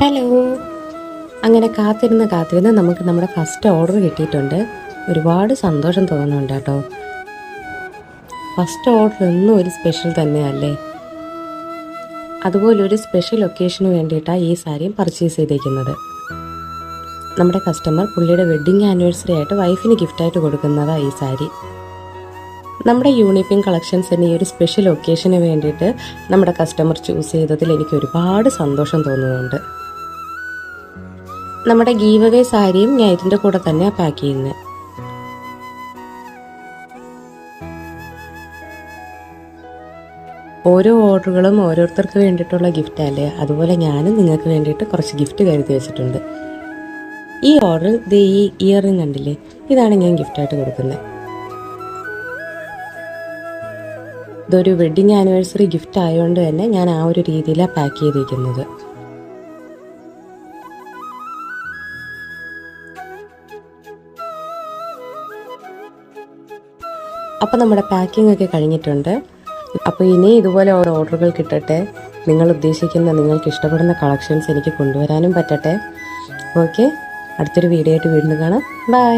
Hello. അങ്ങനെ കാത്തിരുന്ന് നമുക്ക് നമ്മുടെ ഫസ്റ്റ് ഓർഡർ കിട്ടിയിട്ടുണ്ട്. ഒരുപാട് സന്തോഷം തോന്നുന്നുണ്ട് കേട്ടോ. ഫസ്റ്റ് ഓർഡർ എന്നും ഒരു സ്പെഷ്യൽ തന്നെയല്ലേ. അതുപോലെ ഒരു സ്പെഷ്യൽ ഒക്കേഷന് വേണ്ടിയിട്ടാണ് ഈ സാരിയും പർച്ചേസ് ചെയ്തേക്കുന്നത്. നമ്മുടെ കസ്റ്റമർ പുള്ളിയുടെ വെഡ്ഡിങ് ആനിവേഴ്സറി ആയിട്ട് വൈഫിന് ഗിഫ്റ്റായിട്ട് കൊടുക്കുന്നതാണ് ഈ സാരി. നമ്മുടെ യൂണിഫിൻ കളക്ഷൻസ് തന്നെ ഈ ഒരു സ്പെഷ്യൽ ഒക്കേഷന് വേണ്ടിയിട്ട് നമ്മുടെ കസ്റ്റമർ ചൂസ് ചെയ്തതിൽ എനിക്ക് ഒരുപാട് സന്തോഷം തോന്നുന്നുണ്ട്. നമ്മുടെ ഗീവവേ സാരിയും ഞാൻ ഇതിൻ്റെ കൂടെ തന്നെയാണ് പാക്ക് ചെയ്യുന്നത്. ഓരോ ഓർഡറുകളും ഓരോരുത്തർക്ക് വേണ്ടിയിട്ടുള്ള ഗിഫ്റ്റ് അല്ലേ, അതുപോലെ ഞാനും നിങ്ങൾക്ക് വേണ്ടിയിട്ട് കുറച്ച് ഗിഫ്റ്റ് കരുതി വെച്ചിട്ടുണ്ട്. ഈ ഓർഡർ ഈ ഇയറിംഗ് കണ്ടില്ലേ, ഇതാണ് ഞാൻ ഗിഫ്റ്റായിട്ട് കൊടുക്കുന്നത്. ഇതൊരു വെഡ്ഡിങ് ആനിവേഴ്സറി ഗിഫ്റ്റ് ആയതുകൊണ്ട് തന്നെ ഞാൻ ആ ഒരു രീതിയിലാണ് പാക്ക് ചെയ്തിരിക്കുന്നത്. അപ്പോൾ നമ്മുടെ പാക്കിംഗ് ഒക്കെ കഴിഞ്ഞിട്ടുണ്ട്. അപ്പോൾ ഇനി ഇതുപോലെ ഓരോ ഓർഡറുകൾ കിട്ടട്ടെ. നിങ്ങൾ ഉദ്ദേശിക്കുന്ന, നിങ്ങൾക്ക് ഇഷ്ടപ്പെടുന്ന കളക്ഷൻസ് എനിക്ക് കൊണ്ടുവരാനും പറ്റട്ടെ. ഓക്കെ, അടുത്തൊരു വീഡിയോ ആയിട്ട് വീണ്ടും കാണാം. ബൈ.